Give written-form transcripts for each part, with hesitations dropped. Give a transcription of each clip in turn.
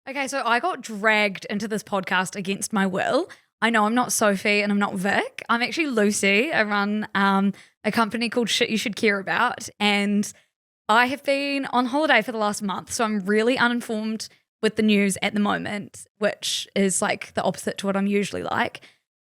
Okay, so I got dragged into this podcast against my will. I know I'm not Sophie and I'm not Vic. I'm actually Lucy. I run a company called Shit You Should Care About, and I have been on holiday for the last month, so I'm really uninformed with the news at the moment, which is like the opposite to what I'm usually like.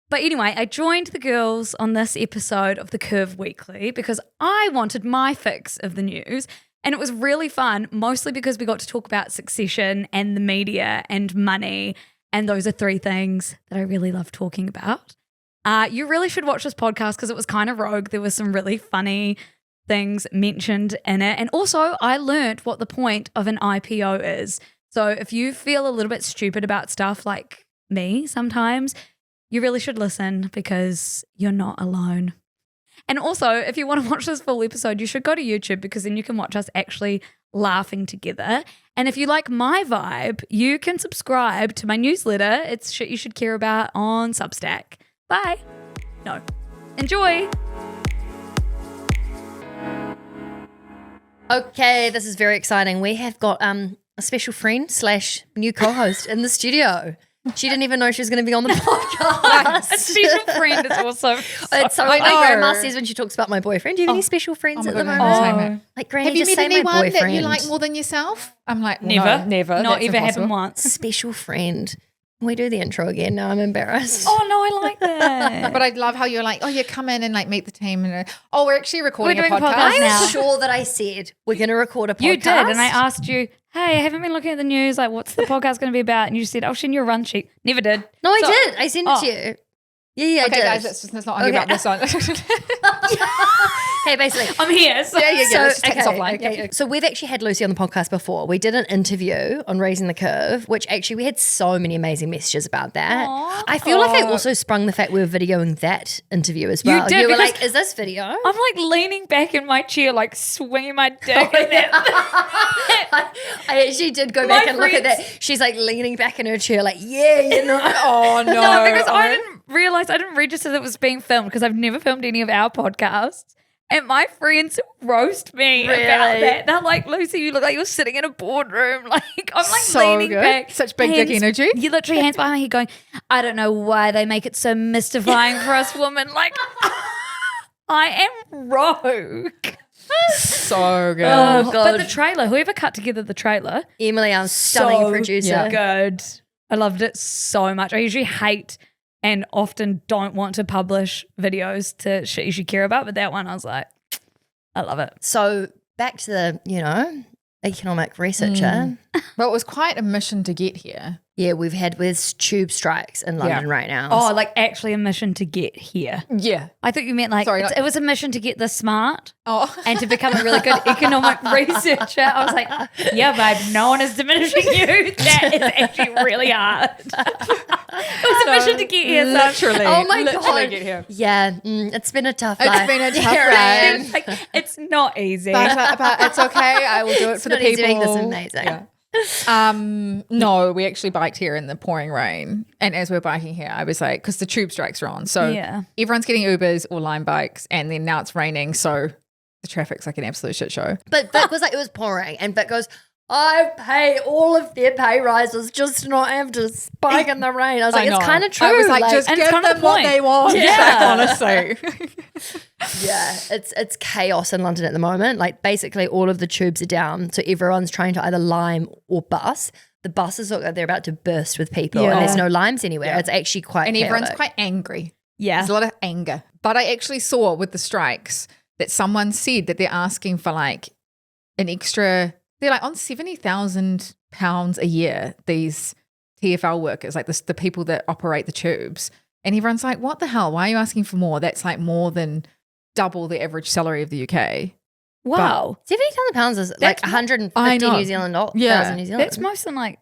But anyway, I joined the girls on this episode of The Curve Weekly because I wanted my fix of the news. And it was really fun, mostly because we got to talk about succession and the media and money. And those are three things that I really love talking about. You really should watch this podcast because it was kind of rogue. There was some really funny things mentioned in it. And also I learned what the point of an IPO is. So if you feel a little bit stupid about stuff like me sometimes, you really should listen because you're not alone. And also, if you want to watch this full episode, you should go to YouTube because then you can watch us actually laughing together. And if you like my vibe, you can subscribe to my newsletter. It's Shit You Should Care About on Substack. Bye. No. Enjoy. Okay, this is very exciting. We have got a special friend / new co-host in the studio. She didn't even know she was going to be on the podcast. A special friend is also. It's so my grandma says when she talks about my boyfriend. Do you have any special friends at the moment? Like, Granny, have you just met say my anyone boyfriend. that you like more than yourself? I'm like, never. Never. Not That's ever impossible. happened once. Special friend. Can we do the intro again? Now I'm embarrassed. Oh, no, I like that. But I love how you're like, oh, you come in and like meet the team. And we're actually recording We're a doing a podcast. podcast I'm now. sure that I said we're going to record a podcast. You did, and I asked you, hey, I haven't been looking at the news, like what's the podcast going to be about? And you said, I'll send you a run sheet. Never did. No, I did. I sent it to you. Yeah, I Okay, did. guys, let's not argue about this one. Okay, basically. I'm here. So. Yeah, let's just take this offline. Okay. So we've actually had Lucy on the podcast before. We did an interview on Raising the Curve, which actually we had so many amazing messages about that. Aww. I feel like I also sprung the fact we were videoing that interview as well. You did, You were because like, is this video? I'm like leaning back in my chair, like swinging my dick. And I actually did go back and look at that. She's like leaning back in her chair like, yeah, you know. Oh, no. No, because I didn't realize, I didn't register that it was being filmed because I've never filmed any of our podcasts. And my friends roast me about that. They're like, Lucy, you look like you're sitting in a boardroom. Like, I'm like So leaning good. back. Such big dick energy. You literally hands behind me going, I don't know why they make it so mystifying for us women. Like, I am rogue. So good. Oh, God. But the trailer, whoever cut together the trailer, Emily, our stunning so producer. good. I loved it so much. I usually hate and often don't want to publish videos to Shit You Should Care About, but that one I was like, I love it. So back to the, economic researcher. But it was quite a mission to get here. Yeah, with tube strikes in London right now. Oh, like actually a mission to get here. Yeah. I thought you meant like, Sorry, it was a mission to get this smart Oh. and to become a really good economic researcher. I was like, yeah, babe, no one is diminishing you. That is actually really hard. It was a mission to get here. So Literally. Oh my literally God. get here. Yeah, it's been a tough life. It's been a tough Yeah, ride. it's, like, it's not easy. But it's okay. I will do it for the not easy people. doing this amazing. Yeah. No, we actually biked here in the pouring rain. And as we're biking here, I was like, because the tube strikes are on. So Yeah. everyone's getting Ubers or Lime bikes. And then now it's raining. So the traffic's like an absolute shit show. But Vic was like, it was pouring. And Vic goes, I pay all of their pay rises just to not have to spike in the rain. I was like, I know. it's kind of true. I was like, just and give it's kind of them the what point. they want. Yeah. Honestly. yeah, it's chaos in London at the moment. Like basically all of the tubes are down. So everyone's trying to either lime or bus. The buses look like they're about to burst with people and there's no limes anywhere. Yeah. It's actually quite And everyone's chaotic. quite angry. Yeah. There's a lot of anger. But I actually saw with the strikes that someone said that they're asking for like an extra, they're like on £70,000 a year, these TfL workers, like the people that operate the tubes. And everyone's like, what the hell? Why are you asking for more? That's like more than double the average salary of the UK. Wow. £70,000 is like That's- 150 I know. New Zealand dollars. Yeah. New Zealand. That's most than like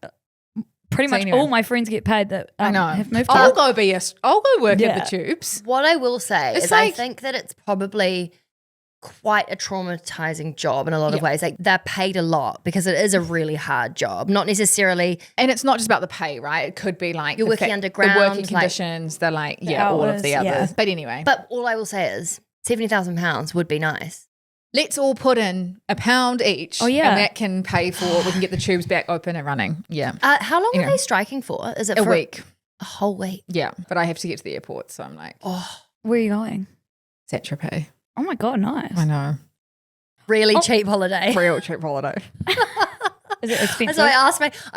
pretty So much anyway. all my friends get paid that I know. have moved I'll here. go work Yeah. at the tubes. What I will say It's is I like- think that it's probably quite a traumatizing job in a lot of ways. Like they're paid a lot because it is a really hard job. Not necessarily And it's not just about the pay, right? It could be like You're the working underground, the working like- conditions, all of the hours, others. yeah. But anyway. but all I will say is £70,000 would be nice. let's all put in £1 each. Oh, yeah. And that can pay for, we can get the tubes back open and running. Yeah. How long Anyway. are they striking for? Is it A for week. a whole week? Yeah. But I have to get to the airport. So I'm like, Where are you going? Saint-Tropez. Oh my God, nice. I know. Really cheap holiday. Real trip holiday. Is it expensive? So I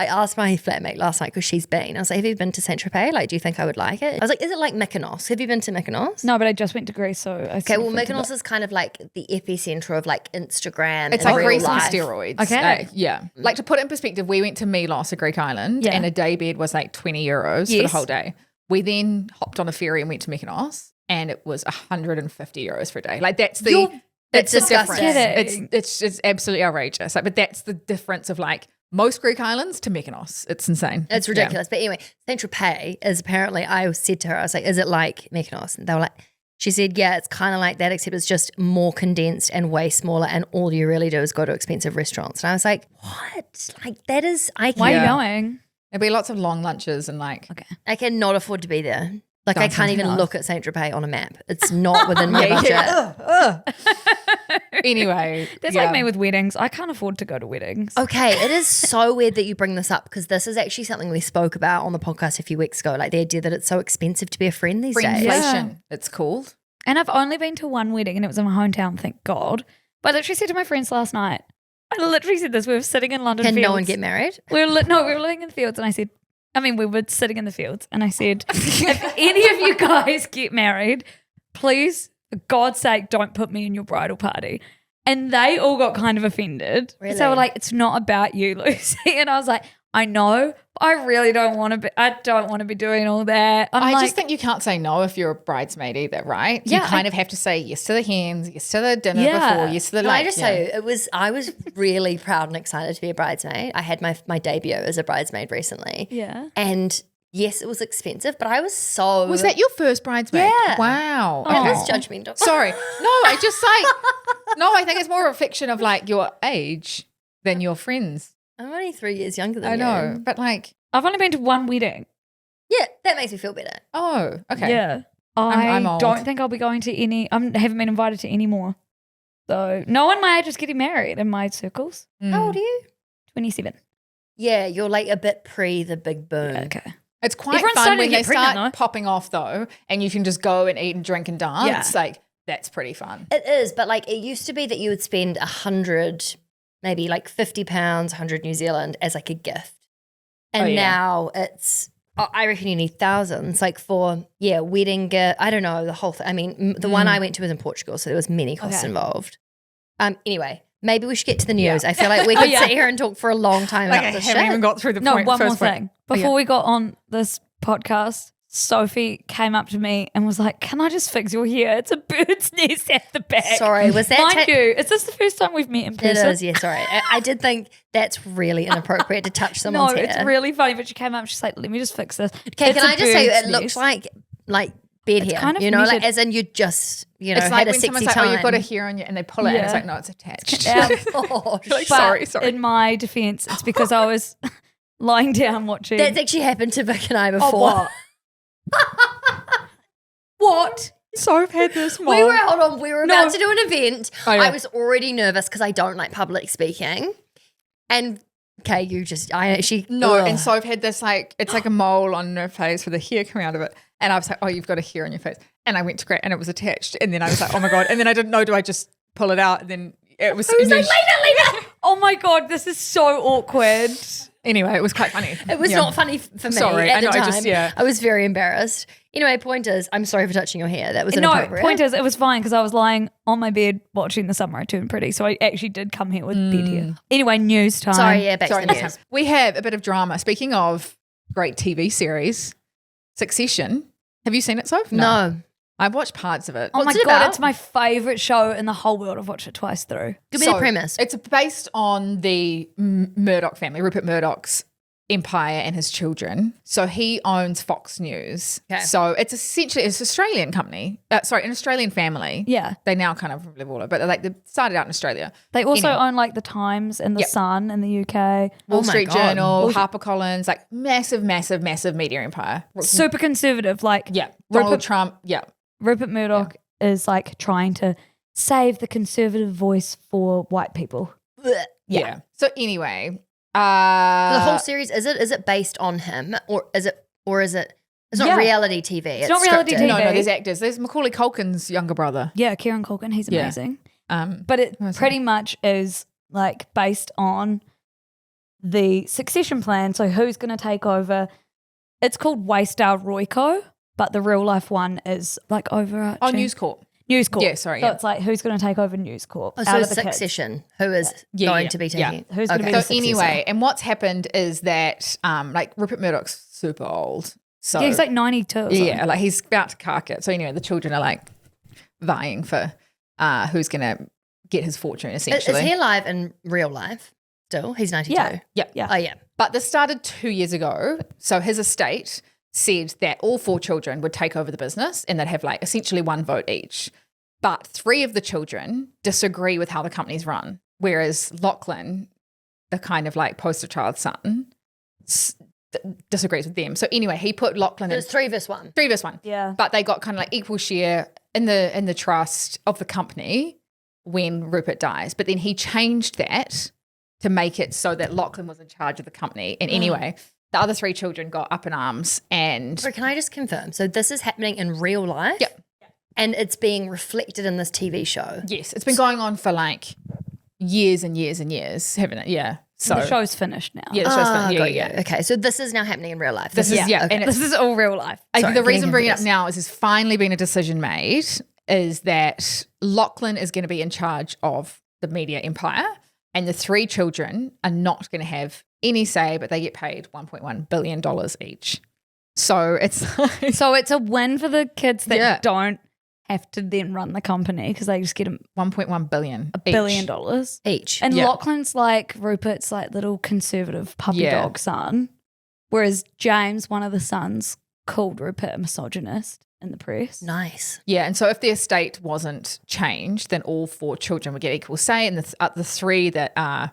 asked my flatmate last night because she's been. I was like, have you been to Saint-Tropez? Like, do you think I would like it? I was like, is it like Mykonos? Have you been to Mykonos? No, but I just went to Greece, so I Okay, well, Mykonos is kind of like the epicenter of like Instagram. It's and like real Greece on life. steroids. Okay. Yeah. Like to put it in perspective, we went to Milos, a Greek island, Yeah. and a day bed was like €20 for the Yes. whole day. We then hopped on a ferry and went to Mykonos, and it was €150 for a day. Like that's the It's the disgusting. difference. Kidding. It's absolutely outrageous. Like, but that's the difference of like most Greek islands to Mykonos. It's insane. It's ridiculous. But anyway, Saint-Tropez is apparently, I said to her, I was like, is it like Mykonos? And they were like, she said, yeah, it's kind of like that, except it's just more condensed and way smaller. And all you really do is go to expensive restaurants. And I was like, what? Like that is, Why are you Yeah. going? There'll be lots of long lunches and like Okay. I cannot afford to be there. Like I Sounds can't even nice. look at Saint-Tropez on a map. It's not within my budget. anyway. That's yeah. like me with weddings. I can't afford to go to weddings. Okay, it is so weird that you bring this up because this is actually something we spoke about on the podcast a few weeks ago. Like the idea that it's so expensive to be a friend these days. Friendflation, it's called. And I've only been to one wedding and it was in my hometown, thank God. But I literally said to my friends last night, I literally said this, we were sitting in London Can Fields. no one get married? We were living in the fields and I said, we were sitting in the fields and I said, if any of you guys get married, please, for God's sake, don't put me in your bridal party. And they all got kind of offended. Really? So they were like, it's not about you, Lucy. And I was like, I know, but I really don't want to be, I don't want to be doing all that. I like, just think you can't say no if you're a bridesmaid either, right? Yeah, You kind of have to say yes to the hens, yes to the dinner Yeah. before, yes to the Can like. I just tell you, I was really proud and excited to be a bridesmaid. I had my debut as a bridesmaid recently. yeah. And yes, it was expensive, but I was so. Was that your first bridesmaid? Yeah. Wow. It Okay. is judgmental. Sorry. No, I just like, no, I think it's more a reflection of like your age than your friends. I'm only 3 years younger than I you. know, but like, I've only been to one wedding. Yeah, that makes me feel better. oh, okay. Yeah. I'm I old. don't think I'll be going to any, I haven't been invited to any more. So no one my age is getting married in my circles. Mm. How old are you? 27. Yeah, you're like a bit pre the big boom. Yeah, okay. It's quite Everyone's fun starting when to they get pregnant, start though. popping off though, and you can just go and eat and drink and dance. Yeah. Like, that's pretty fun. It is, but like it used to be that you would spend 100, maybe like £50, 100 New Zealand as like a gift. And Oh, yeah. now it's, I reckon you need thousands, like for, wedding gift. I don't know, the whole thing. I mean, the one I went to was in Portugal, so there was many costs Okay. involved. Anyway, maybe we should get to the news. I feel like we could Yeah. sit here and talk for a long time Like, about I this haven't shit. even got through the No, point. one more first point. thing. Before yeah. we got on this podcast, Sophie came up to me and was like, can I just fix your hair? It's a bird's nest at the back. Sorry, was that Mind you, is this the first time we've met in It person? is, yeah, sorry. I did think that's really inappropriate to touch No, someone's hair. it's really funny. But she came up, she's like, let me just fix this. Okay, It's can a I just say bird's it looks nest. like bed hair, kind of you know, like knitted. as in you just, you know, It's like had a when sexy someone's like, time. oh, you've got a hair on you, and they pull it, and it's Yeah. like, no, it's attached. Yeah. Oh, Like, But sorry. in my defense, it's because I was lying down watching. that's actually happened to Vic and I before. what? What? So I've had this We were about to do an event. Oh, yeah. I was already nervous because I don't like public speaking. And okay, No, ugh. and so I've had this like, it's like a mole on her face with a hair coming out of it. And I was like, oh, you've got a hair on your face. And I went to grab and it was attached. And then I was like, oh my God. And then I didn't know, do I just pull it out? And then it was, I was like, leave it. Oh my God, this is so awkward. anyway, it was quite funny. It was Yeah. not funny for me Sorry, at I the know, I time. just- yeah. I was very embarrassed. Anyway, point is, I'm sorry for touching your hair. That was No, inappropriate. point is, it was fine because I was lying on my bed watching The Summer I Turned Pretty. So I actually did come here with bed hair. Anyway, news time. Sorry, yeah, back Sorry, to the next news. time. We have a bit of drama. Speaking of great TV series, Succession. Have you seen it, Soph? No. I've watched parts of it. Oh What's my it God, about? it's my favourite show in the whole world. I've watched it twice through. Give me the premise. It's based on the Murdoch family, Rupert Murdoch's empire and his children. So he owns Fox News. Okay. So it's essentially, it's an Australian company. An Australian family. Yeah. They now kind of live all over, but they started out in Australia. They also Anyway. own like The Times and The Yep. Sun in the UK. Wall my Street God. Journal, HarperCollins, like massive media empire. Super conservative. Like Yeah. Donald Rupert, Trump. Yeah. Rupert Murdoch is like trying to save the conservative voice for white people. Blech. Yeah. So anyway, The whole series, is it based on him or is it it's not reality TV. It's not reality scripted. TV. no, there's actors. There's Macaulay Culkin's younger brother. Yeah, Kieran Culkin, he's Yeah. amazing. Who But it is pretty much is like based on the succession plan. So who's going to take over? It's called Waystar Royco, but the real life one is like overarching. Oh, News Corp. News Corp. Yeah, sorry, So yeah. it's like who's going to take over News Corp? Oh, so out it's of the kids. Succession. Who is going to be taking? Who's going to be So the successor? anyway, and what's happened is that like Rupert Murdoch's super old. So Yeah, he's like 92 or something. yeah, like he's about to cark it. So anyway, the children are like vying for who's going to get his fortune essentially. Is he alive in real life still? He's 92. Yeah. Yeah. Oh, yeah. But this started 2 years ago. So his estate said that all 4 children would take over the business and they'd have like essentially 1 vote each. But 3 of the children disagree with how the company's run. Whereas Lachlan, the kind of like poster child son, disagrees with them. So anyway, he put Lachlan in It's 3 vs 1. 3 vs 1. Yeah. But they got kind of like equal share in the trust of the company when Rupert dies. But then he changed that to make it so that Lachlan was in charge of the company. And anyway, the other 3 children got up in arms and So can I just confirm? So this is happening in real life? Yep. And it's being reflected in this TV show? yes, it's been going on for like years and years and years, haven't it? Yeah. So the show's finished now. yeah, the show's been, yeah, got yeah. you. Okay, so this is now happening in real life. This is Okay. and This is all real life. Sorry, the getting reason I'm bringing it up confused. now is there's finally been a decision made is that Lachlan is going to be in charge of the media empire and the 3 children are not going to have any say, but they get paid $1.1 billion each. So it's like, So it's a win for the kids that Yeah. don't have to then run the company because they just get $1.1 billion $1 billion. Each. And Yeah. Lachlan's like Rupert's like little conservative puppy Yeah. dog son. Whereas James, one of the sons, called Rupert a misogynist in the press. Nice. Yeah, and so if the estate wasn't changed, then all 4 children would get equal say, and the 3 that are,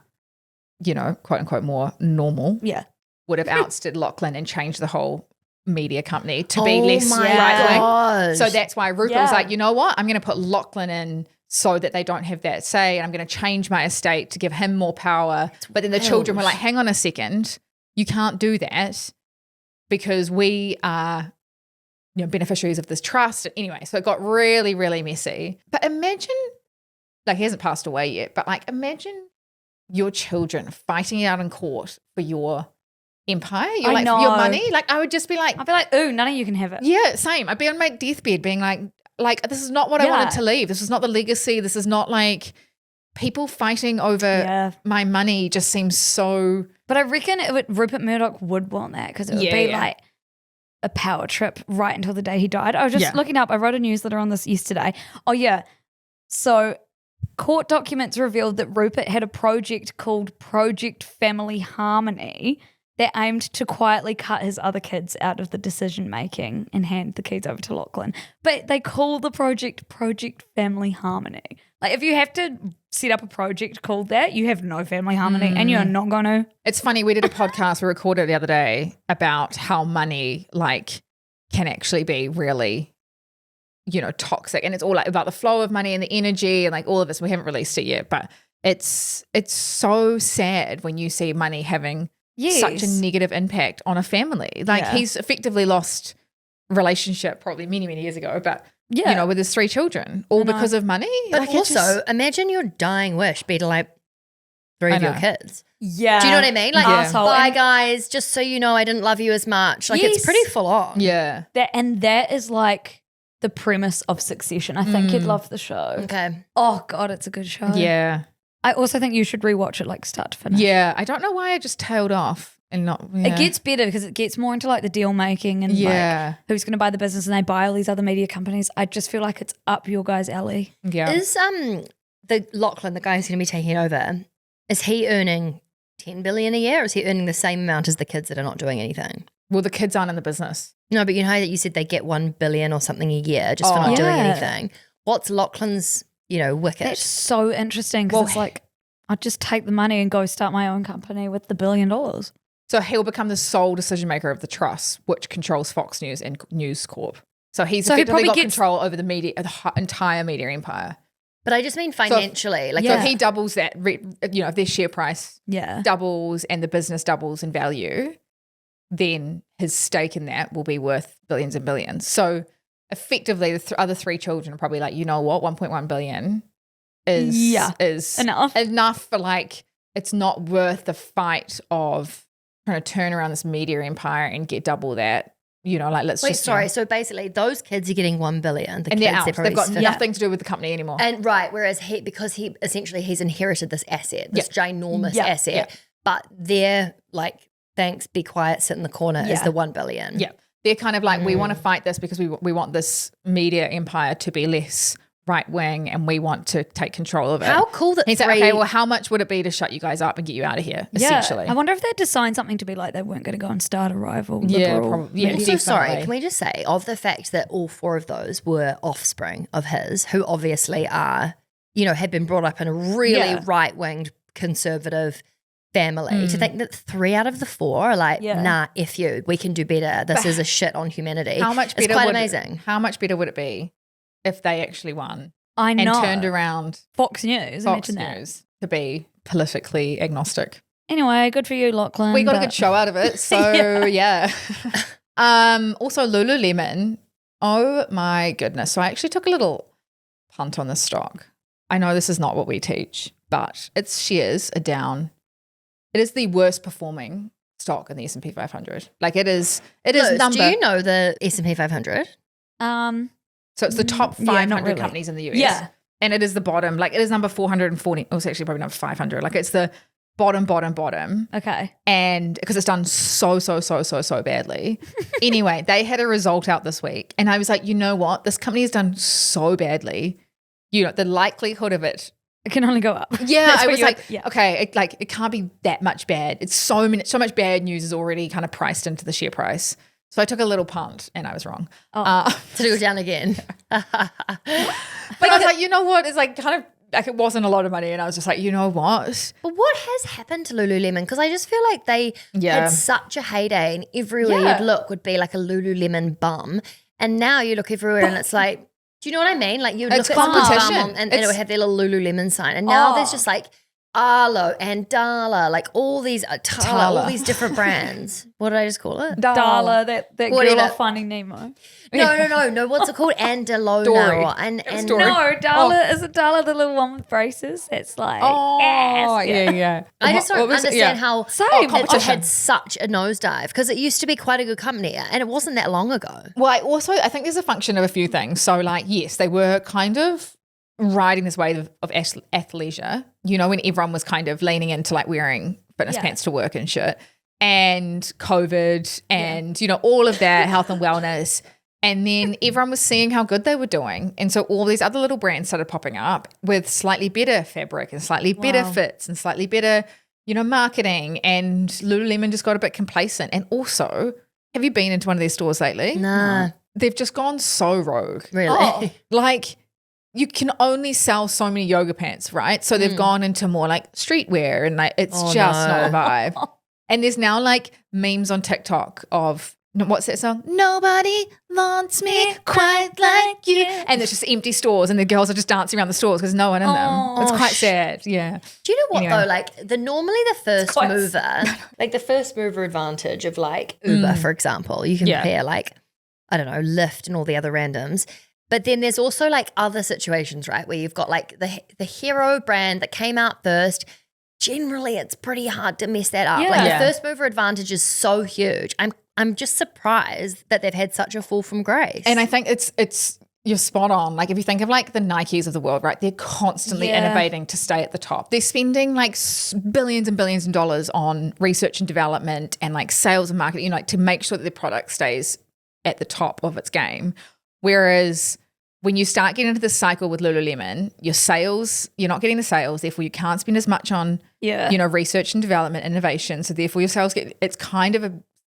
you know, quote unquote more normal Yeah. would have ousted Lachlan and changed the whole media company to be Oh less my right wing. gosh. So that's why Rupert Yeah. was like, you know what, I'm going to put Lachlan in so that they don't have that say, and I'm going to change my estate to give him more power. But then the children were like, hang on a second, you can't do that because we are, you know, beneficiaries of this trust. Anyway, so it got really, really messy. But imagine, like he hasn't passed away yet, but like imagine your children fighting it out in court for your empire, your, I like, know. your money. Like I would just be like, I'd be like, ooh, none of you can have it. yeah, same. I'd be on my deathbed being like this is not what I Yeah. wanted to leave. This is not the legacy. This is not like people fighting over Yeah. my money just seems so. But I reckon Rupert Murdoch would want that because it would Yeah, be yeah. like a power trip right until the day he died. I was just Yeah. looking up. I wrote a newsletter on this yesterday. Oh, yeah. So court documents revealed that Rupert had a project called Project Family Harmony that aimed to quietly cut his other kids out of the decision making and hand the keys over to Lachlan. But they call the project Project Family Harmony. Like if you have to set up a project called that, you have no family harmony and you're not going to. It's funny. We did a podcast we recorded the other day about how money like can actually be really, you know, toxic, and it's all like about the flow of money and the energy and like all of this. We haven't released it yet, but it's so sad when you see money having such a Yes. negative impact on a family. Like Yeah. he's effectively lost relationship probably many, many years ago, but Yeah. you know, with his 3 children, all because of money. But Like, it also, just- imagine your dying wish be to like 3 I of your know. kids. Yeah. Do you know what I mean? Like, Asshole. bye And guys, just so you know I didn't love you as much. Like, Yes. it's pretty full on. yeah. that is like the premise of Succession. I think you'd love the show. Okay. Oh God, it's a good show. Yeah. I also think you should rewatch it like start to finish. Yeah. I don't know why I just tailed off and not. Yeah. It gets better because it gets more into like the deal making and Yeah. like who's going to buy the business and they buy all these other media companies. I just feel like it's up your guys' alley. Yeah. Is the Lachlan, the guy who's going to be taking it over, is he earning 10 billion a year or is he earning the same amount as the kids that are not doing anything? Well, the kids aren't in the business. No, but you know how that you said they get 1 billion or something a year just for Oh. not doing Yeah. anything. What's Lachlan's, wicket? That's so interesting because Well, it's like I'd just take the money and go start my own company with the $1 billion. So he'll become the sole decision maker of the trust, which controls Fox News and News Corp. So he's So he effectively probably got gets- control over the media, the entire media empire. But I just mean financially. So if he doubles that, if their share price doubles and the business doubles in value, then his stake in that will be worth billions and billions. So effectively, the other three children are probably like, you know what, 1.1 billion is enough for like, it's not worth the fight of trying to turn around this media empire and get double that. So basically those kids are getting 1 billion. And they're out. They've got nothing to do with the company anymore. And whereas because he's inherited this asset, this ginormous asset, but they're like, thanks, be quiet, sit in the corner is the 1 billion. Yeah. They're kind of like, we want to fight this because we want this media empire to be less right wing and we want to take control of it. How cool that he's like, okay, well, how much would it be to shut you guys up and get you out of here, essentially? I wonder if they'd designed something to be like they weren't going to go and start a rival. Probably. I'm so sorry, can we just say, of the fact that all four of those were offspring of his, who obviously are, had been brought up in a really right-winged conservative family, to think that 3 out of the 4 are like, nah, F you, we can do better. This is a shit on humanity. How much better? It's quite amazing. How much better would it be if they actually won? I know. And turned around Fox News to be politically agnostic. Anyway, good for you, Lachlan. We got a good show out of it. So also Lululemon. Oh my goodness. So I actually took a little punt on this stock. I know this is not what we teach, but its shares are down. It is the worst performing stock in the S&P 500. Like it is number. Do you know the S&P 500? So it's the top 500 companies in the US. Yeah. And it is the bottom. Like it is number 440. Oh, it's actually probably number 500. Like it's the bottom. Okay. And because it's done so badly. Anyway, they had a result out this week. And I was like, you know what? This company has done so badly. The likelihood of it. It can only go up. Yeah, I was like, okay, it can't be that much bad. It's so much bad news is already kind of priced into the share price. So I took a little punt and I was wrong. To go down again. But I was like, you know what? It's like kind of like it wasn't a lot of money and I was just like, you know what? But what has happened to Lululemon? Because I just feel like they had such a heyday and everywhere you'd look would be like a Lululemon bum. And now you look everywhere and it's like, do you know what I mean? Like you look at someone's bum and it would have their little Lululemon sign. And now there's just like Arlo and Darla, like all these all these different brands. What did I just call it? Darla, that girl off Finding Nemo. No. What's it called? Andalona. Dory. No, Darla is it Darla, the little one with braces? It's like yeah. I just don't understand how competition had such a nosedive because it used to be quite a good company and it wasn't that long ago. Well, I think there's a function of a few things. So like, yes, they were kind of riding this wave of athleisure, when everyone was kind of leaning into like wearing fitness pants to work and shit, and COVID and, all of that health and wellness. And then everyone was seeing how good they were doing. And so all these other little brands started popping up with slightly better fabric and slightly better fits and slightly better, marketing. And Lululemon just got a bit complacent. And also, have you been into one of their stores lately? Nah. They've just gone so rogue. Really? Like, you can only sell so many yoga pants, right? So they've gone into more like streetwear and like it's not a vibe. And there's now like memes on TikTok of what's that song? Nobody wants me quite like you. And it's just empty stores and the girls are just dancing around the stores because no one in them. It's quite sad. Yeah. Do you know what though? Like normally the first mover, like the first mover advantage of like Uber, for example, you can compare like, I don't know, Lyft and all the other randoms. But then there's also like other situations, right, where you've got like the hero brand that came out first. Generally, it's pretty hard to mess that up. Like the first mover advantage is so huge. I'm just surprised that they've had such a fall from grace. And I think it's you're spot on. Like if you think of like the Nikes of the world, right, they're constantly innovating to stay at the top. They're spending like billions and billions of dollars on research and development and like sales and marketing, like to make sure that their product stays at the top of its game. Whereas when you start getting into this cycle with Lululemon, you're not getting the sales, therefore you can't spend as much on, research and development, innovation. So therefore your sales it's kind of a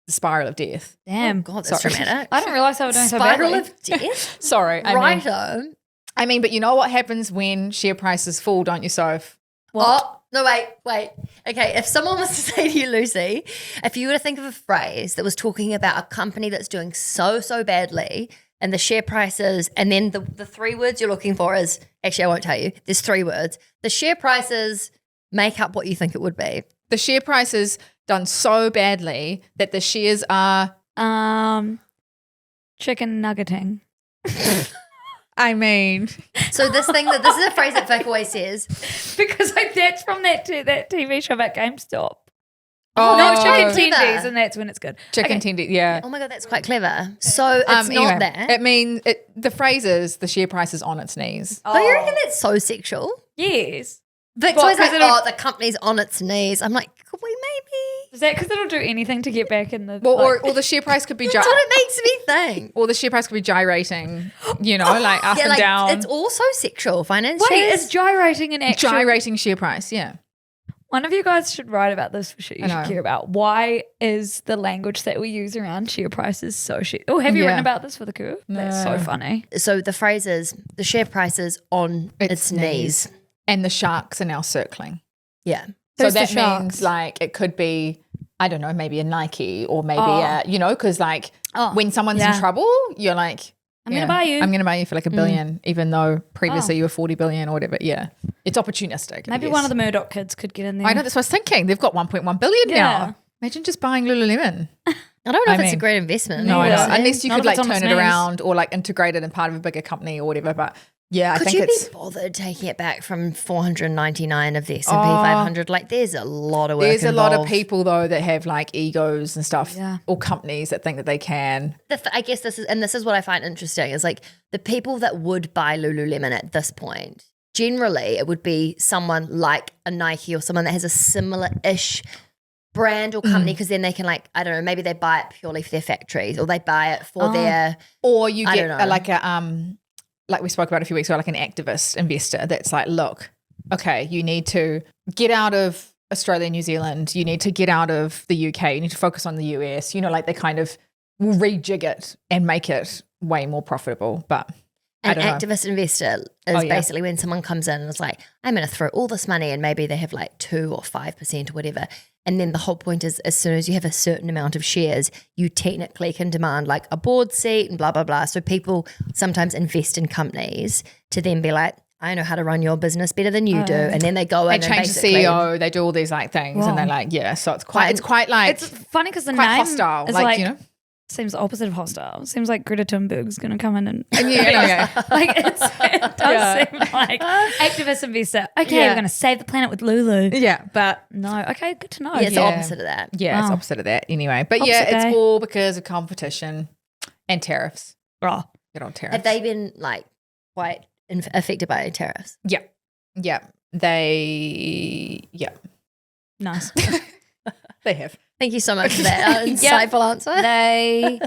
spiral of death. Damn. Oh God, that's dramatic. I didn't realize they were doing so badly. Spiral of death? Sorry. Righto. I mean, but you know what happens when share prices fall, don't you, Soph? What? Oh, no, wait. Okay, if someone was to say to you, Lucy, if you were to think of a phrase that was talking about a company that's doing so badly and the share prices, and then the 3 words you're looking for is, actually I won't tell you, there's 3 words. The share prices make up what you think it would be. The share price is done so badly that the shares are chicken nuggeting. I mean, So this is a phrase that Vic always says. Because that's from that TV show about GameStop. Oh, No, chicken chicken clever. tendies, and that's when it's good. chicken Okay. tendy, yeah. Oh my God, that's quite clever. So it's not that. It means the phrase is the share price is on its knees. Oh, you reckon that's so sexual? Yes. Vic's What, always like, 'cause it'll- the company's on its knees. I'm like, could we maybe? Is that because it'll do anything to get back in the Well, like, or the share price could be That's what it makes me think. or the share price could be gyrating, like up and down. It's also sexual finance. wait, shares. is gyrating an actual gyrating share price, yeah. One of you guys should write about this for shit you I should know. care about. Why is the language that we use around share prices so shit? Oh, have you Yeah. written about this for the curve? That's so No. funny. So the phrase is the share price is on its knees. And the sharks are now circling. Yeah. So Who's the that sharks? means like it could be, I don't know, maybe a Nike or maybe Oh. because like Oh, when someone's yeah. in trouble, you're like, I'm gonna buy you. I'm going to buy you for like $1 billion, even though previously you were 40 billion or whatever. Yeah. It's opportunistic. Maybe one of the Murdoch kids could get in there. I know, that's what I was thinking. They've got 1.1 billion Yeah. now. Imagine just buying Lululemon. I don't know if it's a mean, great investment. No, I know. Yeah. Unless you Not could if like it's on turn its it knees. around or like integrate it in part of a bigger company or whatever. But yeah, I Could think you it's be bothered taking it back from 499 of the S&P 500? Like, there's a lot of work there's a lot of involved. people though that have like egos and stuff, Yeah. or companies that think that they can. I guess this is what I find interesting is like the people that would buy Lululemon at this point. Generally, it would be someone like a Nike or someone that has a similar-ish brand or company because then they can like, I don't know, maybe they buy it purely for their factories or they buy it for their Or you I get don't know. like we spoke about a few weeks ago, like an activist investor that's like, look, okay, you need to get out of Australia, New Zealand, you need to get out of the UK, you need to focus on the US, like they kind of will rejig it and make it way more profitable. But I An don't know. activist investor is basically when someone comes in and is like, I'm going to throw all this money and maybe they have like 2 or 5% or whatever. And then the whole point is as soon as you have a certain amount of shares, you technically can demand like a board seat and blah, blah, blah. So people sometimes invest in companies to then be like, I know how to run your business better than you do. And then they go in They and change the basically CEO, they do all these like things and they're like, yeah. So it's quite like It's funny because the quite name hostile. is Like, seems the opposite of hostile. It seems like Greta Thunberg's going to come in and yeah. like it does seem like activist investor. Okay, Yeah. we're going to save the planet with Lulu. Yeah, but No, okay, good to know. Yeah, it's the Yeah. opposite of that. yeah, it's Wow. opposite of that anyway. But Opposite yeah, it's day. all because of competition and tariffs. Oh, Good on tariffs. Have they been like quite affected by tariffs? Yeah. Yeah. nice. They have. Thank you so much for that insightful answer. They,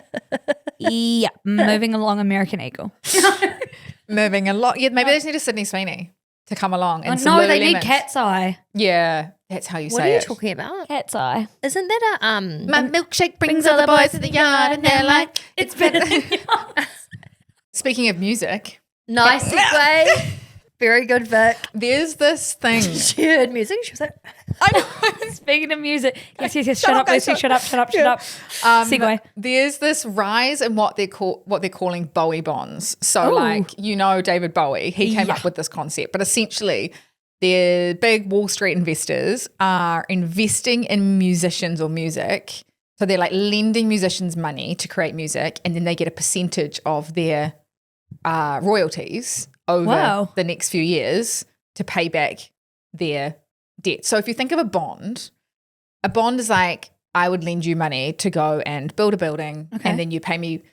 moving along American Eagle. Moving a lot. Yeah, maybe they just need a Sydney Sweeney to come along. And No, they need Lululemons. Cat's Eye. Yeah, that's how you What say are you it. talking about? Cat's Eye. Isn't that a My milkshake brings all the boys to the yard and they're like, it's better than yours. Speaking of music, nice segue? Very good, Vic. there's this thing. She heard music. She was like, I know. Speaking of music, yes. Shut up, up, guys, Lucy. Shut up. Segue. There's this rise in what they're calling Bowie bonds. So, Ooh. David Bowie, he came up with this concept, but essentially, the big Wall Street investors are investing in musicians or music. So they're like lending musicians money to create music, and then they get a percentage of their royalties over the next few years to pay back their debt. So if you think of a bond is like, I would lend you money to go and build a building, and then you pay me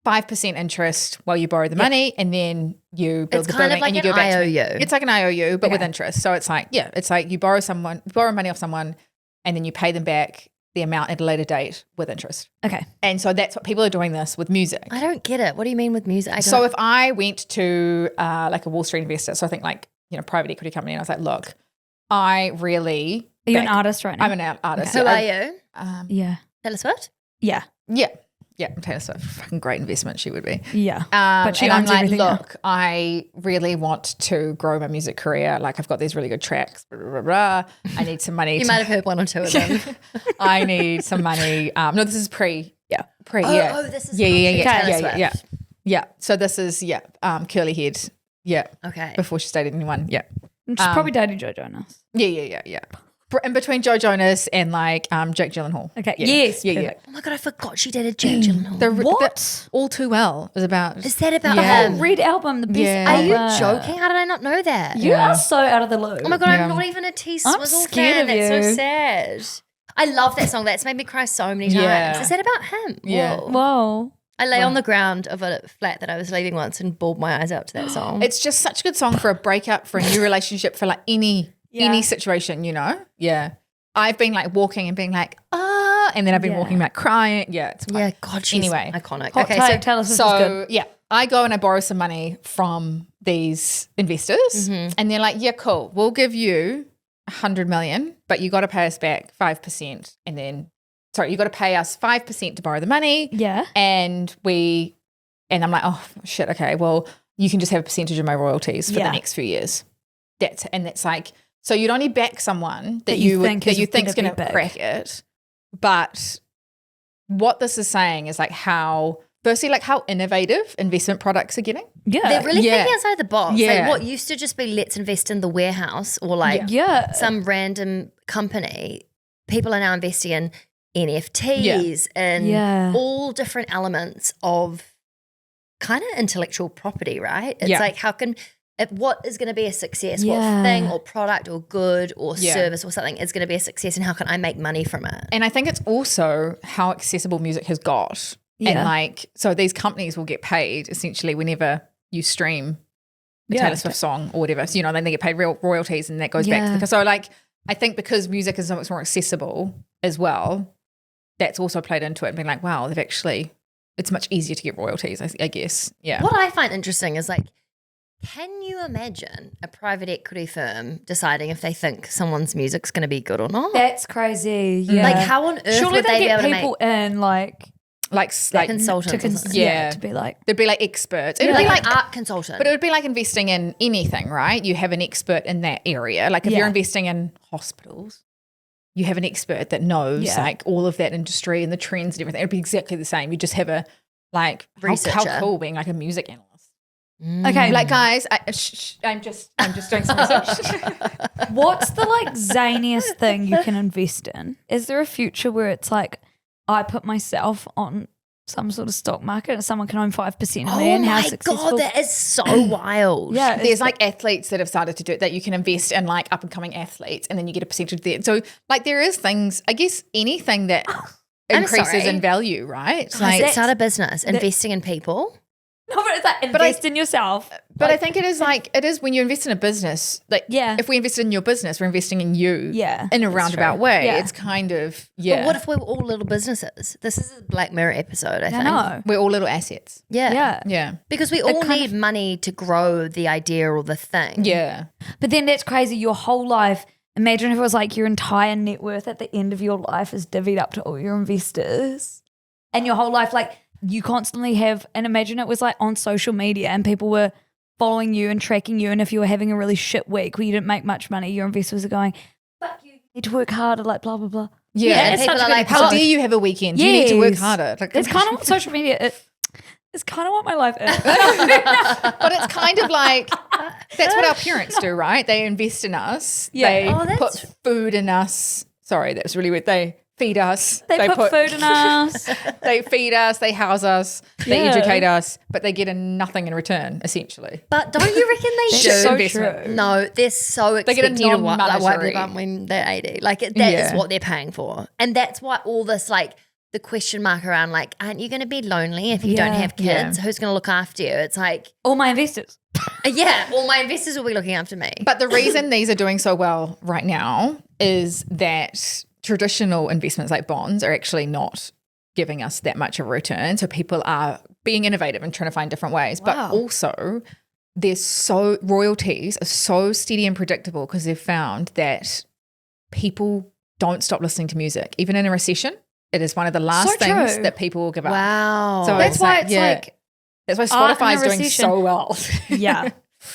5% interest while you borrow the money, and then you build the building and you go back to me. It's like an IOU, but with interest. So it's like, it's like you borrow money off someone, and then you pay them back the amount at a later date with interest. Okay. And so that's what people are doing this with music. I don't get it. What do you mean with music? So if I went to like a Wall Street investor, so I think like, private equity company, and I was like, look, I really... Are you an artist right now? I'm an artist. Who are you? Yeah. Taylor Swift? Yeah. Yeah. Yeah, Taylor Swift, fucking great investment she would be. Yeah. But she and I'm owns like, everything now. look, I really want to grow my music career. Like I've got these really good tracks. Blah, blah, blah, blah. I need some money. You might have heard one or two of them. I need some money. No, this is pre. Oh, this is Yeah. Taylor Swift. Yeah. So this is, curly head. Yeah. Okay. Before she dated anyone. Yeah. And she's probably dated Joe Jonas. Yeah. In between Joe Jonas and like Jake Gyllenhaal. Okay. Yeah. Yes. Yeah. Perfect. Oh my God, I forgot she dated Jake Gyllenhaal. What? All Too Well is about. Is that about Yeah. him? Red Album, the best Yeah. Are you album. joking? How did I not know that? You are so out of the loop. Oh my God, Yeah. I'm not even a T I'm Swizzle scared fan. of That's so you. sad. I love that song. That's made me cry so many times. Yeah. Is that about him? Yeah. Whoa. Whoa. I lay on the ground of a flat that I was leaving once and bawled my eyes out to that song. It's just such a good song for a breakup, for a new relationship, for like any situation, you know? Yeah. I've been like walking and being like, and then I've been walking like crying. Yeah. It's fine. Yeah, God, she's Anyway. iconic. Hot Okay, take, tell us if it's good. Yeah, I go and I borrow some money from these investors and they're like, yeah, cool. We'll give you 100 million, but you got to pay us back 5%. And then, you got to pay us 5% to borrow the money. Yeah. And I'm like, oh shit. Okay. Well, you can just have a percentage of my royalties for the next few years. That's like, so you'd only back someone that you think is going to crack it. But what this is saying is like how innovative investment products are getting. Yeah. They're really thinking outside the box. Yeah. Like what used to just be let's invest in the warehouse or like some random company, people are now investing in NFTs and all different elements of kind of intellectual property, right? It's like what is going to be a success? What thing or product or good or service or something is going to be a success, and how can I make money from it? And I think it's also how accessible music has got. Yeah. And like, so these companies will get paid essentially whenever you stream a Taylor Swift song or whatever. So, you know, then they get paid real royalties and that goes back. So like, I think because music is so much more accessible as well, that's also played into it and been like, wow, it's much easier to get royalties, I guess. Yeah. What I find interesting is like, can you imagine a private equity firm deciding if they think someone's music's going to be good or not? That's crazy. Yeah. Like how on earth Surely would they be get able to people make in like consultants? to be like, they'd be like experts. It It'd would be be like an art consultant. but it would be like investing in anything, right? You have an expert in that area. Like if you're investing in hospitals, you have an expert that knows like all of that industry and the trends and everything. It'd be exactly the same. You just have a how cool being like a music analyst. Okay, like guys, I'm just doing some research. what's the like zaniest thing you can invest in? Is there a future where it's like I put myself on some sort of stock market and someone can own 5% of me and how successful? Oh my God, that is so wild. Yeah, There's like athletes that have started to do it, that you can invest in like up and coming athletes and then you get a percentage there. So like there is things, I guess anything that increases in value, right? Like start a business, investing in people. No, but it's like invest in yourself. But I think it is when you invest in a business, like if we invested in your business, we're investing in you in a roundabout way. Yeah. It's kind of, But what if we were all little businesses? This is a Black Mirror episode, I think. know. We're all little assets. Yeah. Because we all need money to grow the idea or the thing. Yeah. But then that's crazy. Your whole life, imagine if it was like your entire net worth at the end of your life is divvied up to all your investors. And your whole life, like, you constantly have, and imagine it was like on social media and people were following you and tracking you, and if you were having a really shit week where you didn't make much money, your investors are going, fuck you need to work harder, like blah, blah, blah. Yeah. And people are like, how dare you have a weekend? You need to work harder. Like, it's kind of what social media it's kind of what my life is. But it's kind of like, that's what our parents do, right? They invest in us. Yeah. They put food in us. Sorry, that was really weird. They feed us. They put food in us. They feed us. They house us. They educate us. But they get nothing in return, essentially. But don't you reckon they That's should? so true. No, they're so They get a expecting to white non-monetary. people when they're 80. Like that is what they're paying for. And that's why all this like the question mark around like, aren't you going to be lonely if you don't have kids? Who's going to look after you? It's like all my investors. All my investors will be looking after me. But the reason these are doing so well right now is that traditional investments like bonds are actually not giving us that much of a return. So people are being innovative and trying to find different ways. But also royalties are so steady and predictable because they've found that people don't stop listening to music. Even in a recession, it is one of the last things that people will give up. Wow. So that's why it's like that's why Spotify is doing so well. Yeah.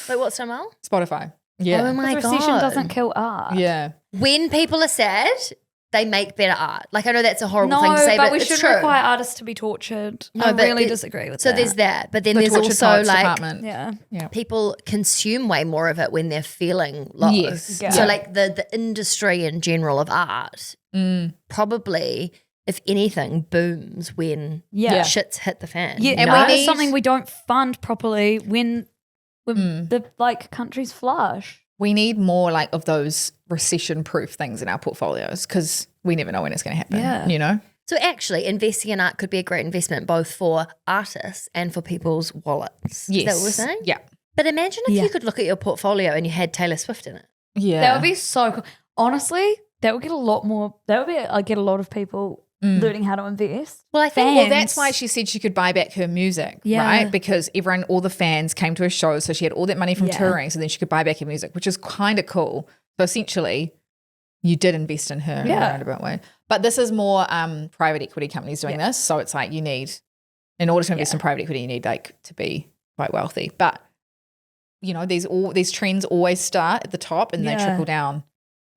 Wait, what's so well? Spotify. Yeah. Oh my God. Recession doesn't kill art. Yeah. When people are sad, they make better art. Like I know that's a horrible No, thing to say, but but we it's shouldn't true. require artists to be tortured. No, I but really it- disagree with So that. there's that, but then The there's tortured also poets like department. Yeah. people consume way more of it when they're feeling low. Yes. Yeah. So like the industry in general of art probably, if anything, booms when Yeah. shit's hit the fan. Yeah, you and know? art is something we don't fund properly when the like country's flush. We need more like of those recession-proof things in our portfolios because we never know when it's going to happen. Yeah. You know? So actually, investing in art could be a great investment both for artists and for people's wallets. Yes. Is that what we're saying? Yeah. But imagine if Yeah. you could look at your portfolio and you had Taylor Swift in it. Yeah. That would be so cool. Honestly, that would get a lot more. That would be get a lot of people learning how to invest. Well, I think Well, that's why she said she could buy back her music, Yeah. right? Because all the fans came to her show, so she had all that money from Yeah. touring, so then she could buy back her music, which is kind of cool. So essentially, you did invest in her in a roundabout way. But this is more private equity companies doing this, so it's like in order to invest in private equity, you need like to be quite wealthy. But you know, these trends always start at the top and they trickle down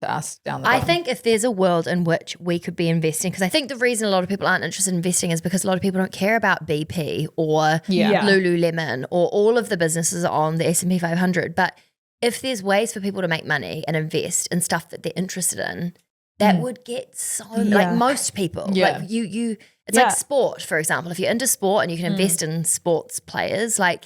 to us down the bottom. I think if there's a world in which we could be investing, because I think the reason a lot of people aren't interested in investing is because a lot of people don't care about BP or Yeah. Lululemon or all of the businesses on the S&P 500. But if there's ways for people to make money and invest in stuff that they're interested in, that would get so like most people. Yeah. Like you it's like sport, for example. If you're into sport and you can invest in sports players, like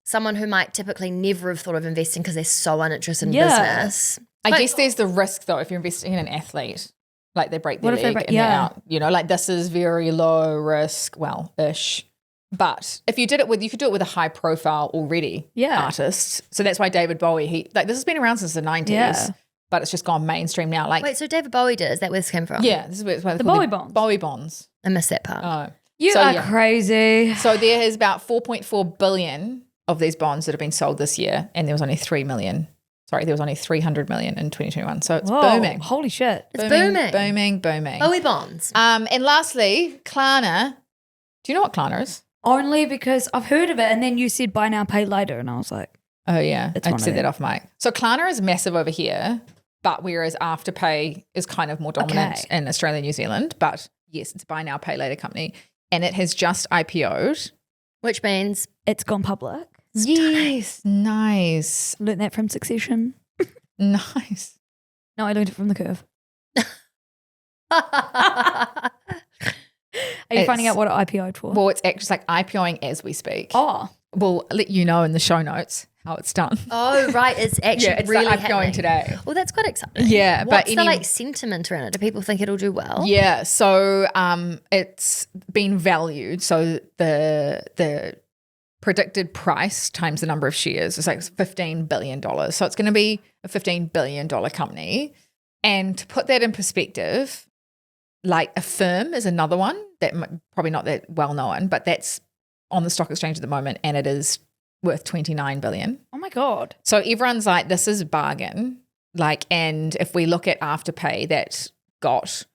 someone who might typically never have thought of investing because they're so uninterested in business. I But- guess there's the risk though if you're investing in an athlete, like they break their What if they leg break- and they're yeah. out. You know, like this is very low risk, well-ish. But if you you could do it with a high profile already artist. So that's why David Bowie, this has been around since the 90s, but it's just gone mainstream now. Like, Wait, so David Bowie did? Is that where this came from? yeah, this is why they're The called Bowie bonds. Bowie bonds. I missed that part. Oh. You So, are yeah. crazy. So there is about 4.4 billion of these bonds that have been sold this year, and there was only 300 million in 2021. So it's Whoa, booming. holy shit. It's booming. Booming. Bowie bonds. And lastly, Klarna. Do you know what Klarna is? Only because I've heard of it and then you said buy now, pay later. And I was like, Oh, yeah. It's I one of said that them. off mic. So Klarna is massive over here, but whereas Afterpay is kind of more dominant in Australia and New Zealand. But yes, it's a buy now, pay later company. And it has just IPO'd. Which means it's gone public. Yes. Nice. Learned that from Succession. Nice. No, I learned it from The Curve. Are you finding out what it IPO'd for? Well, it's actually just like IPOing as we speak. Oh, We'll let you know in the show notes how it's done. oh right, it's actually Yeah, it's really like IPOing happening today. Well, that's quite exciting. Yeah, but What's the like sentiment around it? Do people think it'll do well? Yeah, so it's been valued. So the predicted price times the number of shares is like $15 billion. So it's going to be a $15 billion company. And to put that in perspective, like a firm is another one that probably not that well known, but that's on the stock exchange at the moment, and it is worth $29 billion. oh my God. So everyone's like, this is a bargain. Like, and if we look at Afterpay, that got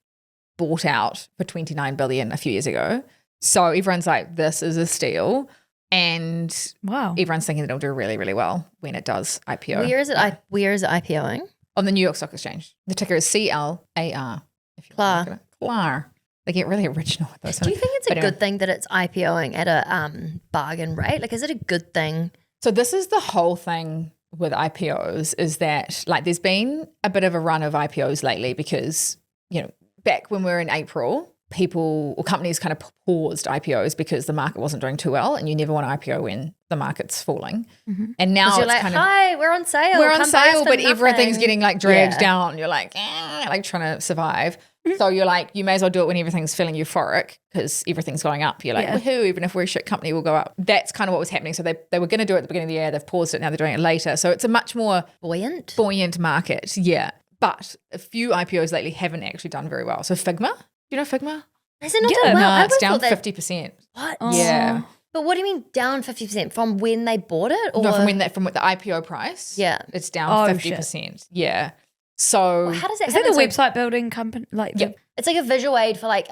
bought out for $29 billion a few years ago. So everyone's like, this is a steal. And Wow. everyone's thinking that it'll do really, really well when it does IPO. Where is it? Where is it IPOing? On the New York Stock Exchange. The ticker is CLAR. If you Clar. look at it. Clar. They get really original with those. Do you think it's a But anyway. good thing that it's IPOing at a bargain rate? Like, is it a good thing? So this is the whole thing with IPOs is that like there's been a bit of a run of IPOs lately because, you know, back when we were in April, people or companies kind of paused IPOs because the market wasn't doing too well, and you never want to IPO when the market's falling. And now Because you're it's like, kind of hi, we're on sale. we're on Come buy us sale, for but everything's nothing." getting like dragged Yeah. down. You're like, like trying to survive. So you're like, you may as well do it when everything's feeling euphoric because everything's going up. You're like, Yeah. woohoo, even if we're a shit company, we'll go up. That's kind of what was happening. So they were going to do it at the beginning of the year. They've paused it. Now they're doing it later. So it's a much more buoyant market. Yeah. But a few IPOs lately haven't actually done very well. So Figma, do you know Figma? Has it not Yeah. done well? I No, it's would've down thought that- 50%. What? Yeah. But what do you mean down 50% from when they bought it? Or No, from the IPO price. Yeah. It's down Oh, 50%. Yeah. So how does that Is that happen? the It's website building company? Like the it's like a visual aid for like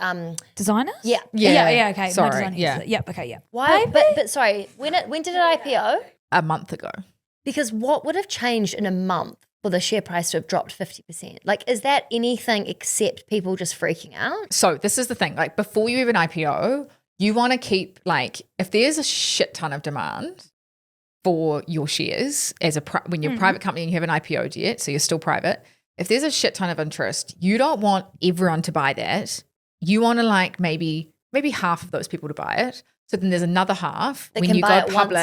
designers? yeah. Yeah, okay. Sorry, My designers. yeah. Yep, okay, yeah. Why? But sorry, when did it IPO? a month ago. Because what would have changed in a month for the share price to have dropped 50%. Like, is that anything except people just freaking out? So this is the thing, like before you even IPO, you want to keep like, if there's a shit ton of demand for your shares as when you're a private company and you haven't IPO'd yet, so you're still private, if there's a shit ton of interest, you don't want everyone to buy that. You want to like maybe half of those people to buy it. So then there's another half when you go public.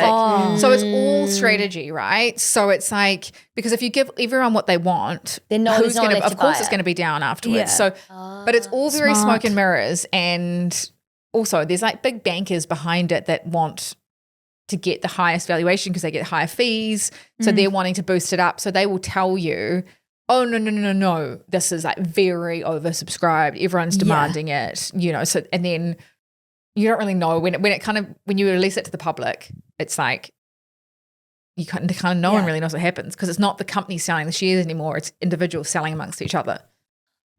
So it's all strategy, right? So it's like, because if you give everyone what they want, then who's going to, of course it's going to be down afterwards. Yeah. So, but it's all very Smart. smoke and mirrors. And also there's like big bankers behind it that want to get the highest valuation because they get higher fees. So they're wanting to boost it up. So they will tell you, oh, no, this is like very oversubscribed. Everyone's demanding it, you know. So, and then you don't really know when you release it to the public, it's like no one really knows what happens because it's not the company selling the shares anymore. It's individuals selling amongst each other.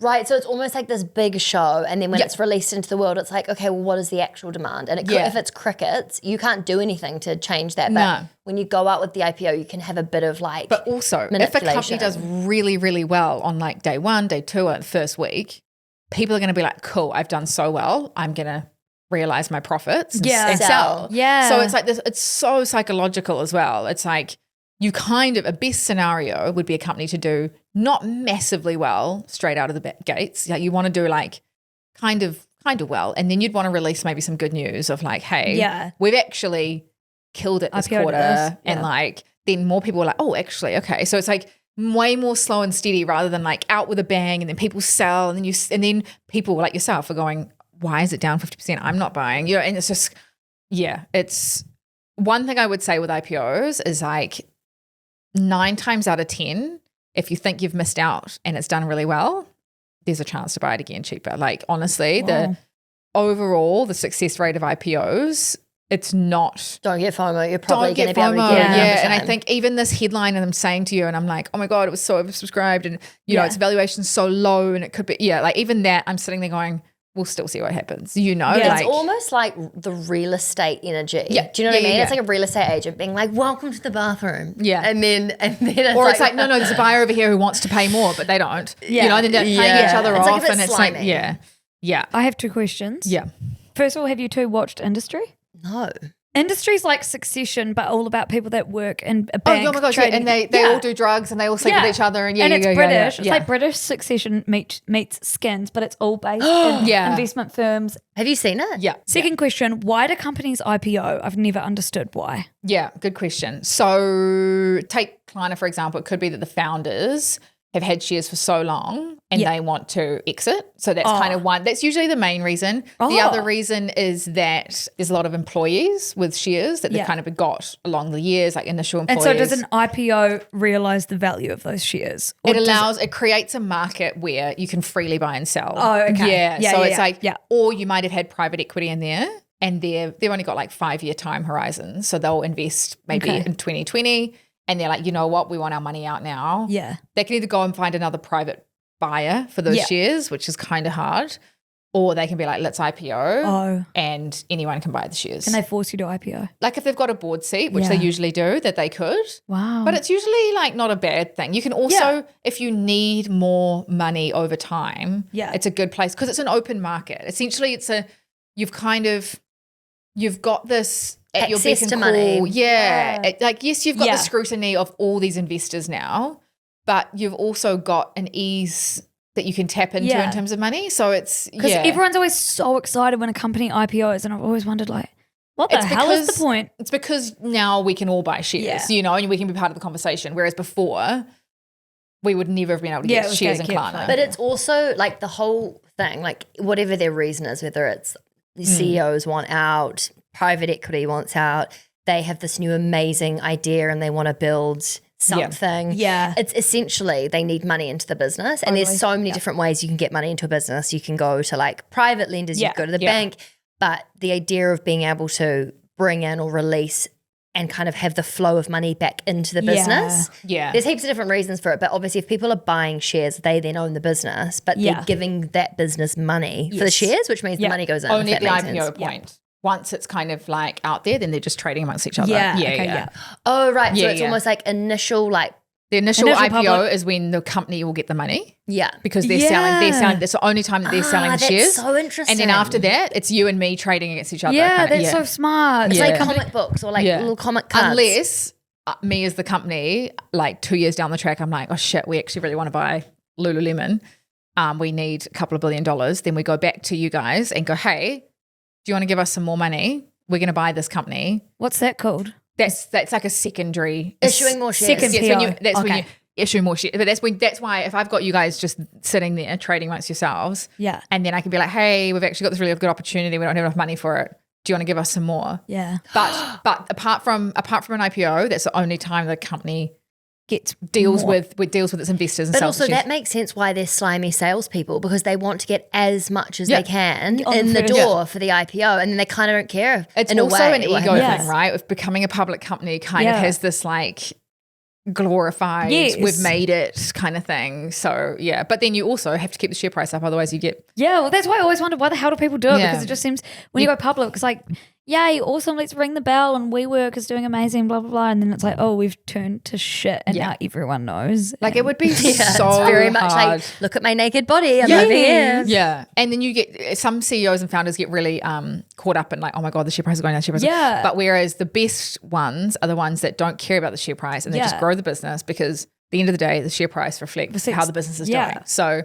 Right, so it's almost like this big show, and then when it's released into the world, it's like, okay, well, what is the actual demand? And if it's crickets, you can't do anything to change that. But when you go out with the IPO, you can have a bit of like But also, if a company does really, really well on like day 1, day 2, or the first week, people are going to be like, cool, I've done so well, I'm going to realize my profits and sell. Yeah. So it's like this, it's so psychological as well. It's like you a best scenario would be a company to do not massively well straight out of the gates. Like you want to do like kind of well, and then you'd want to release maybe some good news of like, hey, we've actually killed it this quarter, and like then more people are like, oh, actually, okay. So it's like way more slow and steady rather than like out with a bang, and then people sell, and then people like yourself are going, why is it down 50%? I'm not buying, you know. And it's just it's one thing I would say with IPOs is like 9 times out of 10, if you think you've missed out and it's done really well, there's a chance to buy it again cheaper. Like honestly, the success rate of IPOs, it's not. Don't get FOMO. You're probably going to be able to get it. Yeah, and I think even this headline and I'm saying to you, and I'm like, oh my God, it was so oversubscribed, and you know, its valuation's so low, and it could be, like even that, I'm sitting there going, we'll still see what happens, you know? Yeah, like, it's almost like the real estate energy. Yeah. Do you know what I mean? It's like a real estate agent being like, welcome to the bathroom. Yeah. And then it's or it's like, no, there's a buyer over here who wants to pay more, but they don't. You know, and then they're paying each other it's off, like and it's slimy. like, yeah. I have 2 questions. Yeah. First of all, have you 2 watched Industry? No. Industry's like Succession, but all about people that work in a bank. Oh my gosh, trading. and they all do drugs and they all sleep with each other, and it's British. Yeah. It's like British Succession meets Skins, but it's all based in investment firms. Have you seen it? Yeah. Second question, why do companies IPO? I've never understood why. Yeah, good question. So take Klarna, for example. It could be that the founders have had shares for so long and they want to exit. So that's kind of one. That's usually the main reason. The other reason is that there's a lot of employees with shares that they've kind of got along the years, like initial employees. And so does an IPO realize the value of those shares? Or it creates a market where you can freely buy and sell. Oh, okay. Yeah. So it's like, or you might have had private equity in there, and they've only got like 5-year time horizons. So they'll invest maybe in 2020. And they're like, you know what, we want our money out now. Yeah. They can either go and find another private buyer for those shares, which is kind of hard, or they can be like, let's IPO and anyone can buy the shares. And they force you to IPO? Like if they've got a board seat, which they usually do, that they could. Wow. But it's usually like not a bad thing. You can also, if you need more money over time, it's a good place because it's an open market. Essentially, you've got this at your beck and call. Money. Yeah. Yes, you've got the scrutiny of all these investors now, but you've also got an ease that you can tap into in terms of money. So it's, because everyone's always so excited when a company IPOs, and I've always wondered like, what the hell is the point? It's because now we can all buy shares, you know, and we can be part of the conversation. Whereas before, we would never have been able to get shares in Klarna. But it's also like the whole thing, like whatever their reason is, whether it's the CEOs want out, private equity wants out, they have this new amazing idea and they want to build something. Yeah. It's essentially they need money into the business. And there's so many different ways you can get money into a business. You can go to like private lenders, you can go to the bank. But the idea of being able to bring in or release and kind of have the flow of money back into the business. Yeah. There's heaps of different reasons for it. But obviously if people are buying shares, they then own the business. But they're giving that business money for the shares, which means the money goes in. Only at the IPO point. Once it's kind of like out there, then they're just trading amongst each other. Oh, right. So it's almost like initial like The initial Initial IPO public. is when the company will get the money Yeah. because they're selling. That's the only time that they're selling the that's shares. so interesting. And then after that, it's you and me trading against each other. Yeah, kinda, that's so smart. It's Yeah. like comic books or like little comic cards. Unless me as the company, like 2 years down the track, I'm like, oh shit, we actually really want to buy Lululemon. We need a couple of $1 billion. Then we go back to you guys and go, hey, do you want to give us some more money? We're going to buy this company. What's that called? That's like a secondary Issuing more shares. Second Yes, when PO. when you issue more shares. But that's why if I've got you guys just sitting there trading amongst yourselves, Yeah. and then I can be like, hey, we've actually got this really good opportunity. We don't have enough money for it. Do you want to give us some more? Yeah. But apart from an IPO, that's the only time the company Gets deals more. with its investors and But sells also shares. that makes sense why they're slimy salespeople, because they want to get as much as Yeah. they can On in the first. door for the IPO, and then they kind of don't care. It's in also a way, an ego like- Yes. thing, right? If becoming a public company kind of Yeah. has this like glorified, Yes. we've made it kind of thing. So yeah, but then you also have to keep the share price up, otherwise you get Yeah, well, that's why I always wondered why the hell do people do it? Yeah. Because it just seems when you go public, it's like, yay, awesome, let's ring the bell and WeWork is doing amazing, blah, blah, blah. And then it's like, oh, we've turned to shit and Yeah. now everyone knows. like it would be Yeah, so it's very much hard. like, look at my naked body, I'm Yeah. over here. Yeah. And then you get some CEOs and founders get really caught up in like, oh my God, the share price is going down, share price. Yeah. But whereas the best ones are the ones that don't care about the share price and they just Yeah. grow the business, because at the end of the day, the share price reflects how the business is Yeah. doing. So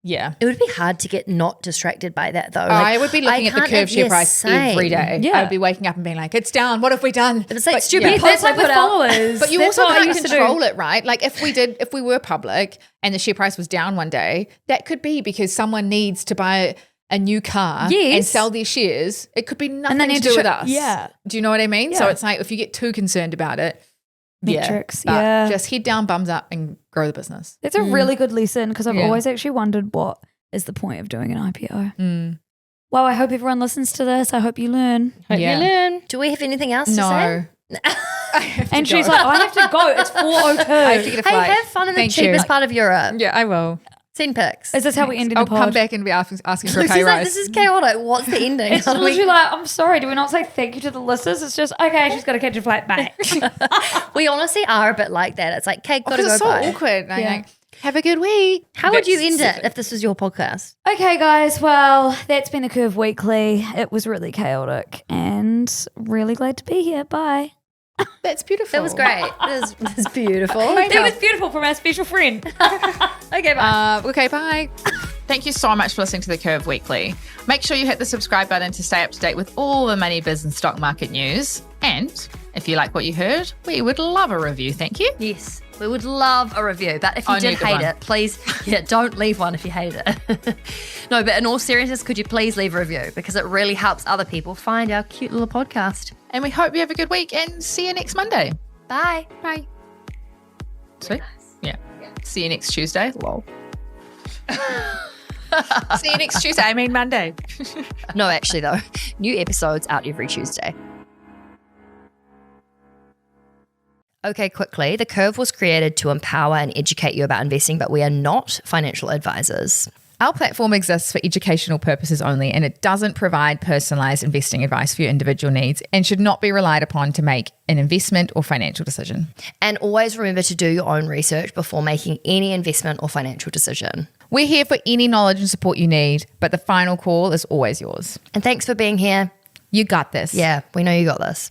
yeah. It would be hard to get not distracted by that though. I would be looking at the can't curve have- share yeah, price same. every day. Yeah. I would be waking up and being like, it's down. What have we done? It's like But, stupid yeah. That's posts like I with put out. followers. But you That's also what I can't used to do. control it, right? Like if we were public and the share price was down one day, that could be because someone needs to buy a new car and Yes. sell their shares. It could be nothing they to need do to with show- us. yeah. Do you know what I mean? So Yeah. it's like if you get too concerned about it, Metrics, but yeah. just head down, bums up and grow the business. That's a really good lesson because I've Yeah. always actually wondered what is the point of doing an IPO. Mm. Well, I hope everyone listens to this. I hope you learn. Hope Yeah. you learn. Do we have anything else to say? No. I have to And she's go. like, I have to go. It's 4:02. I have to get a Hey, flight. have fun in the Thank you. cheapest part of Europe. Yeah, I will. Send pics. Is this how we end in I'll the pod? come back and be asking for a She's pay like, rise. this is chaotic. What's the ending? It's literally like, I'm sorry, do we not say thank you to the listeners? It's just, okay, she's got to catch a flight back. We honestly are a bit like that. It's like, okay, gotta Because go it's so bye. awkward. And I'm Yeah. like, have a good week. How would you That's- end it if this was your podcast? Okay, guys, well, that's been the Curve Weekly. It was really chaotic and really glad to be here. Bye. That's beautiful. That was great. It was beautiful. It was beautiful from our special friend. Okay, bye. Okay, bye. Thank you so much for listening to The Curve Weekly. Make sure you hit the subscribe button to stay up to date with all the money, biz and stock market news. And if you like what you heard, we would love a review. Thank you. Yes, we would love a review. But if you Only did a good hate one. it, please, don't leave one if you hated it. No, but in all seriousness, could you please leave a review? Because it really helps other people find our cute little podcast. And we hope you have a good week and see you next Monday. Bye. Bye. Sweet. Yeah. See you next Tuesday. Lol. See you next Tuesday. I mean Monday. No, actually, though, new episodes out every Tuesday. Okay, quickly. The Curve was created to empower and educate you about investing, but we are not financial advisors. Our platform exists for educational purposes only, and it doesn't provide personalized investing advice for your individual needs and should not be relied upon to make an investment or financial decision. And always remember to do your own research before making any investment or financial decision. We're here for any knowledge and support you need, but the final call is always yours. And thanks for being here. You got this. Yeah, we know you got this.